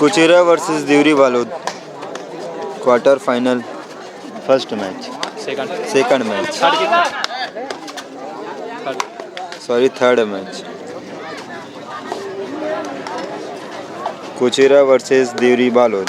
Kuchera versus Devri Balod quarter final first match second match third match Kuchera versus Devri Balod.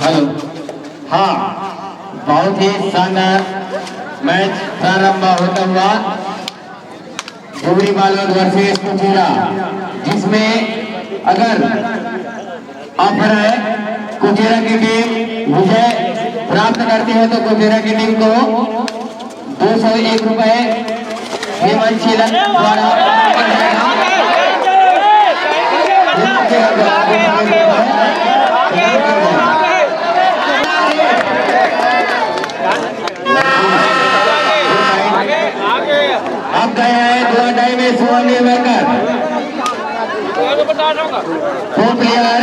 Hello हाँ, बहुत ही शानदार match प्रारंभ होता हुआ देवरी बालोद वर्सेस कुचेरा, जिसमें अगर ऑफर है कुचेरा की टीम विजय प्राप्त करती है तो कुचेरा की टीम को 201 रुपए हेमंत द्वारा अब गए हैं दुआटाई में सुवर्ण बनकर 4 प्लेयर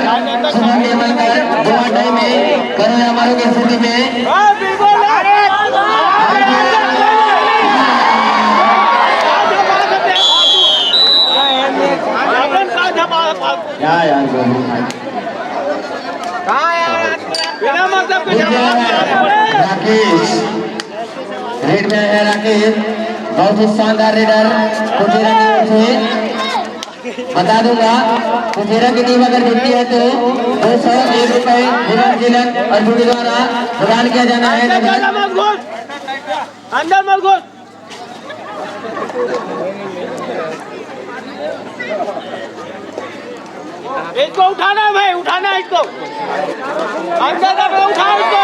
सुवर्ण बनकर दुआटाई में करोड़ हमारों की स्थिति में राकेश रेड में है। राकेश बहुत ही शानदार रेडर कुचेरा की ओर से बता दूंगा, कुचेरा की टीम अगर जीतती है तो 201 रुपए हेमंत जिलन और जुड़ी द्वारा प्रदान किया जाना है। अंदर मत घुस। इसको उठाना है भाई, उठाना है इसको, अंदर तक उठा इसको,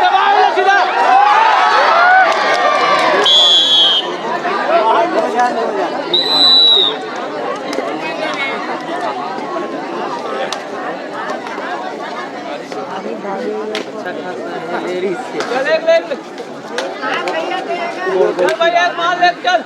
दबाओ ना सीधा। चल भाई यार मार ले चल।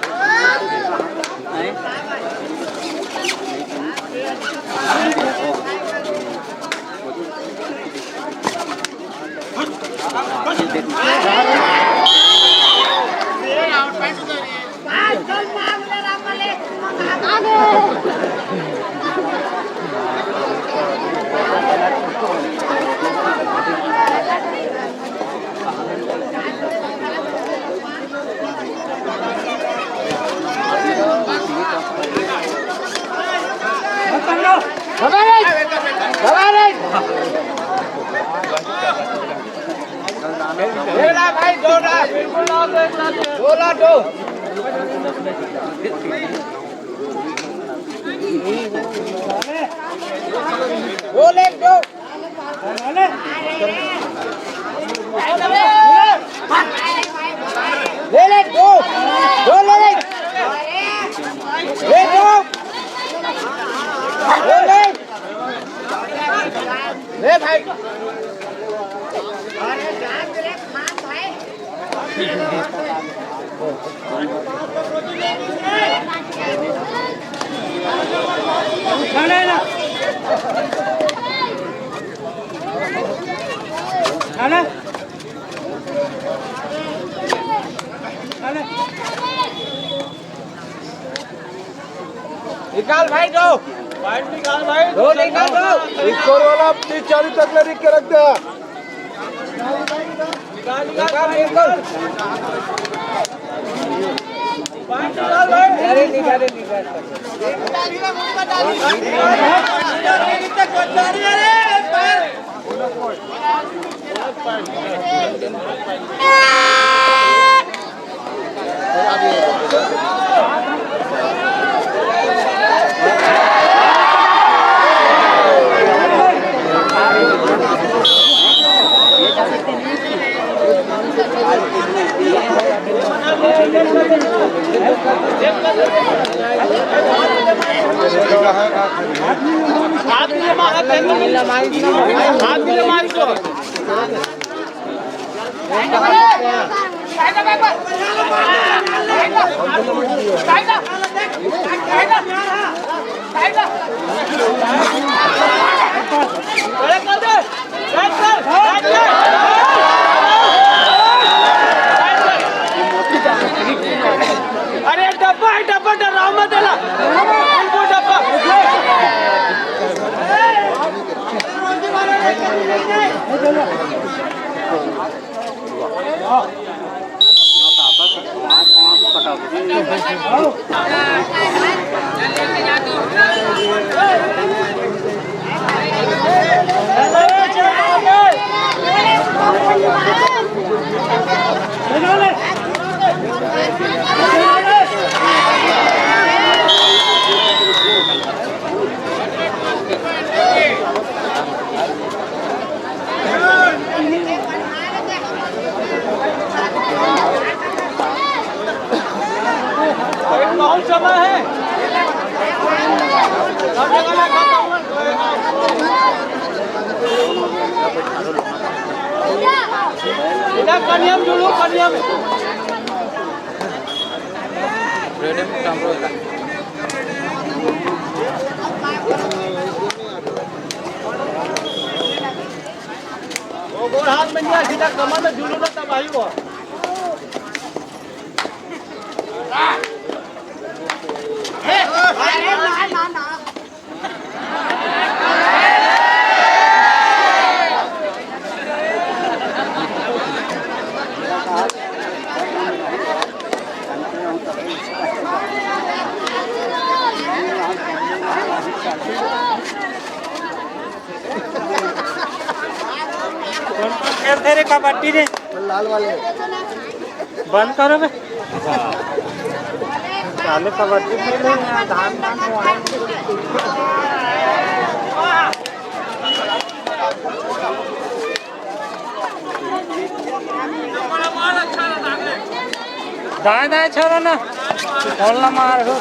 भाई दो भाई निकाल भाई दो निकाल भाई दो निकाल दो स्कोर वाला 40 तक ले लिख के रख दे। निकाल निकाल निकाल भाई निकाल निकाल अरे डब्बा है डब्बा डराव मत देला वो डब्बा बहुत समय है इधर कनियम जुलू कनियम वो गोर हाथ में लिया सीधा कमर में जुलू ना तबाही हुआ खेलते रे कबड्डी रे लाल वाले बंद करो बे चालू कबड्डी खेल रहे हैं धान दाएं दाएं छोड़ो ना बोलना मार हो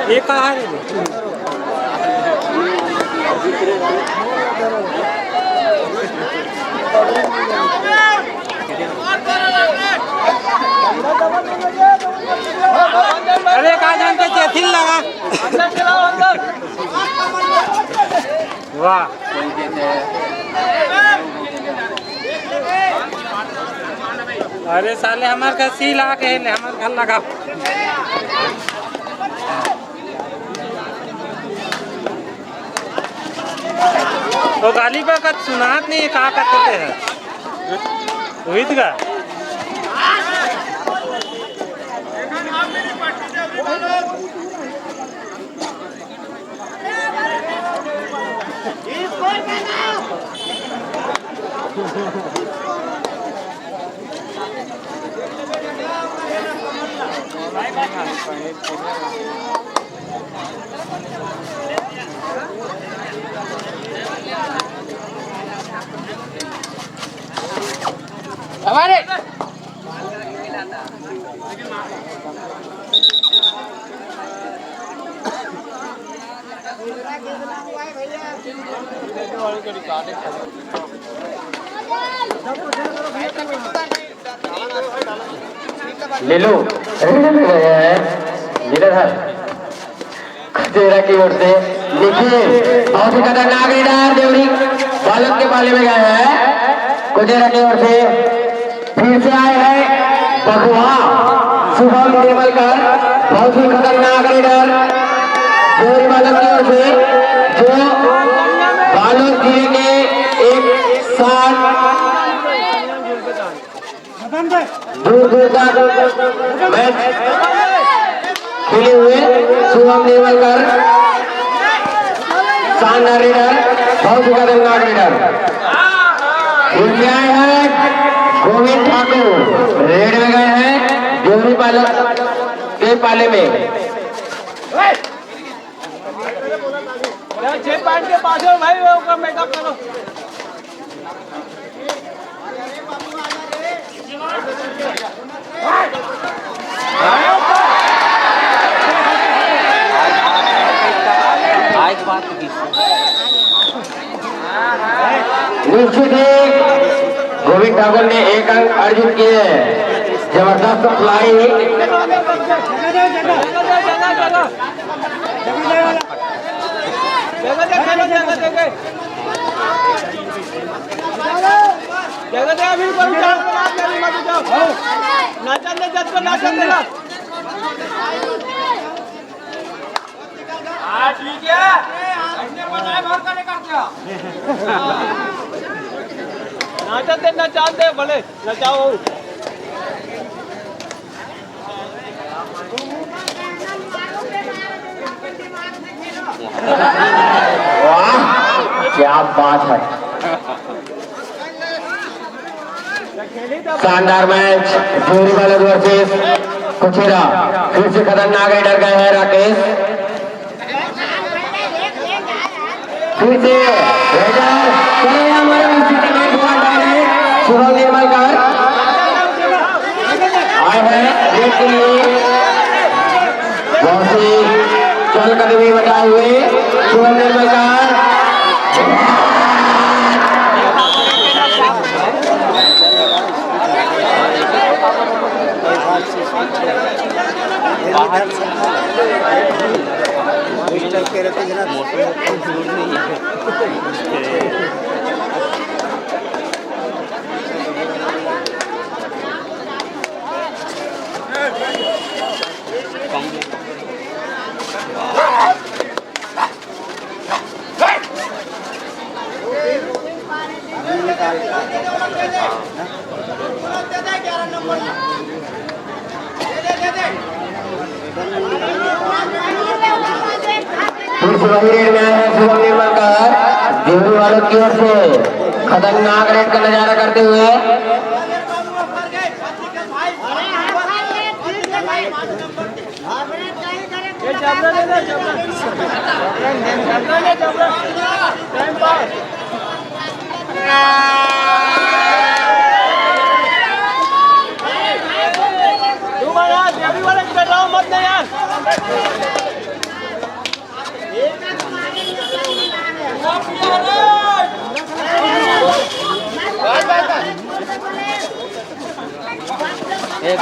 ये कहाँ है अरे कहाँ जानते चेथिल लगा वाह अरे साले हमारे का सी ला के हमारे घर लगा तो गाली पर का सुनात नहीं कहाँ करते हैं रोहित का हमारे ले लो खतेरा की ओर से देखिए बहुत ही खतरनाक लीडर देवरी बालक के पाले में गए हैं। कुचेरा की ओर से फिर से आए हैं बखुआ शुभम निर्मलकर, बहुत ही खतरनाक लीडर देवरी बालक की ओर से जो बालोद जिले के एक साथ दूर दूर तक मैच खेले हुए शुभम निर्मलकर शानदार लीडर, बहुत ही खतरनाक लीडर। खेल में आए हैं गोविंद ठाकुर, रेड में गए हैं देवरी बालक के पाले में। के पास भाई मेकअप करो। निश्चित ही गोविंद ठाकुर ने एक अंक अर्जित किए। जबरदस्त फ्लाई नचाते भले नचाओ। वाह क्या बात है, शानदार मैच देवरी बालक वर्सेस कुचेरा। फिर से खतरनाक राइडर गए हैं राकेश, फिर से शुभम निर्मलकर आए हैं रेड के लिए, बहुत ही चल कदमी बताए हुए शुभम निर्मलकर। फिर से वही रेड में आए हैं शुभम निर्मलकर देवरी बालक की ओर से खतरनाक रेड का नजारा करते हुए। देवरी वाले डराओ मत ना यार। एक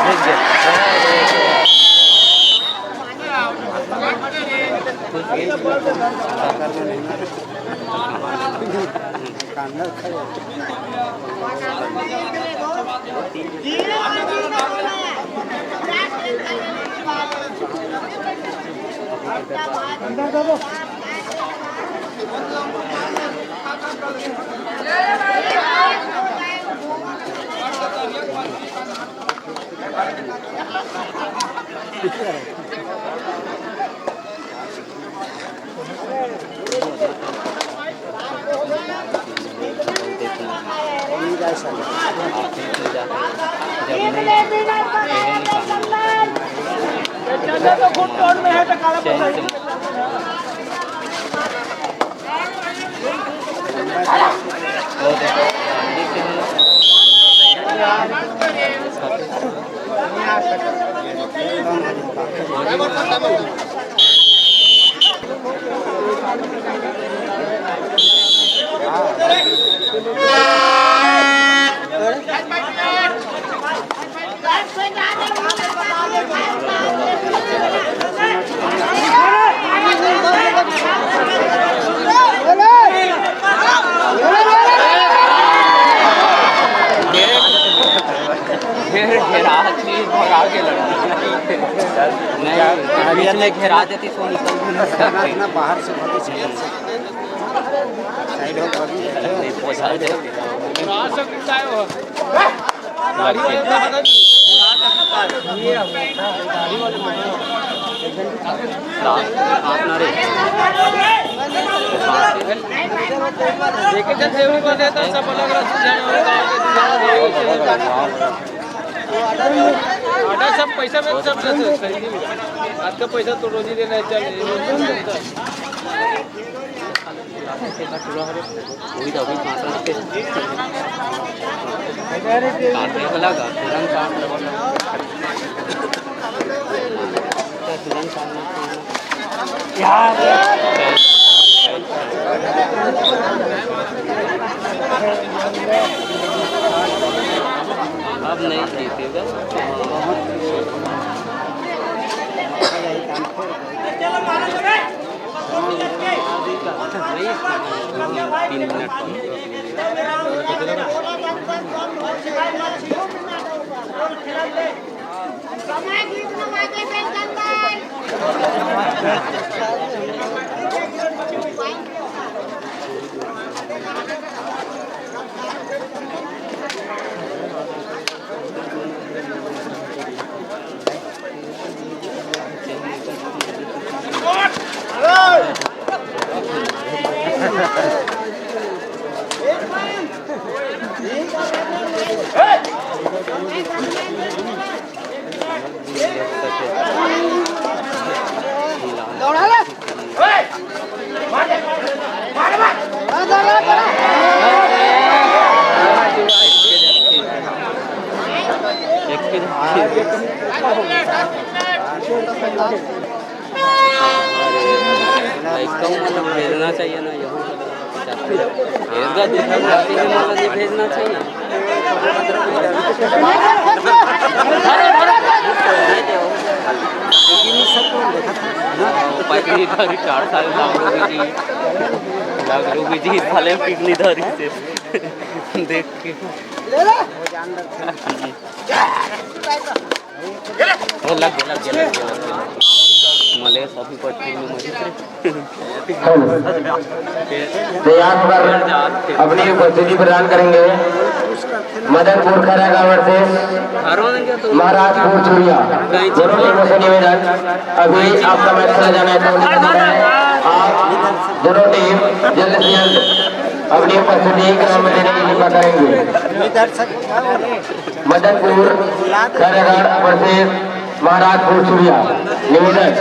तो फुट टोन में है तो काला नहीं घेरा देती सो निकल भी नहीं सकते बाहर से साइड हो नहीं पहुंचा देते सब पैसा में सब आज का पैसा तो रोजी देना चाहिए वही तो अभी काट काटने को लगा तुरंत काट तुरंत काटना यार अब नहीं जीतेगा नहीं 3 मिनट इसका मतलब भेजना चाहिए ना यहाँ भेजगा दूसरा जाति के मतलब ये भेजना चाहिए पिकनी धरी 4 साल लागरोगी जी साले पिकनी धरी से देख के लग गया मले सभी पट्टी में अपनी उपस्थिति प्रदान करेंगे मदनपुर खैरागढ़ से महाराजपुर चुरिया दोनों टीमों से निवेदन अभी आपका मैच खेला जाना है आप दोनों टीम जल्द से जल्द अपनी उपस्थिति ग्राउंड में देने की कृपा करेंगे। मदनपुर खैरागढ़ वर्सेस महाराजपुर चुरिया निवेदन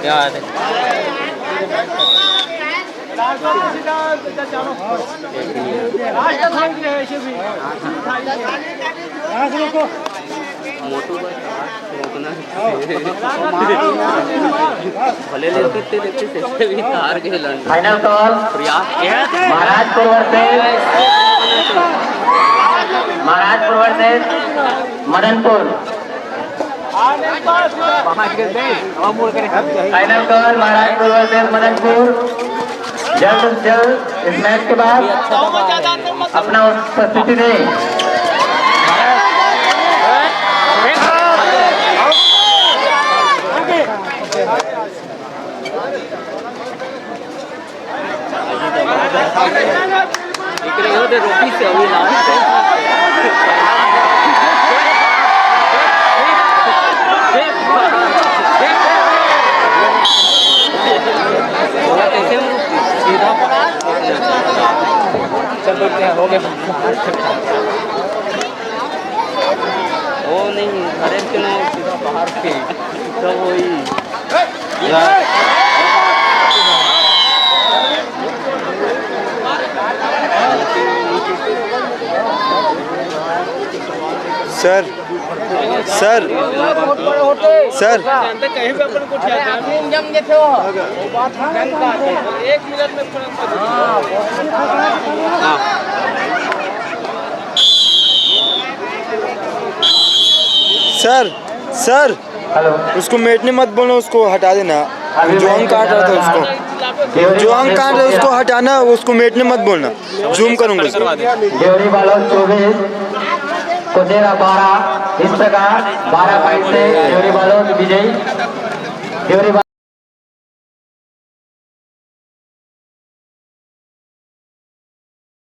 याद मोटू भले लेते भी हार गए लंड final call Maharajpur versus Madanpur final call Maharajpur versus Madanpur जल्द से जल्द इस मैच के बाद अपना उपस्थिति दें। रोटी से अभी हो गए वो नहीं हर एक के सीधा बाहर के तो वही sir sir sir sir sir उसको मेटने मत बोलो, उसको हटा देना। जो अंक काट रहा था उसको, जो अंक काट रहा है उसको हटाना, उसको मेटने मत बोलना। जूम करूंगा उसको। देवरी बालोद 24 कुटेरा 12। इस प्रकार 12 पॉइंट से देवरी बालोद विजयी। देवरी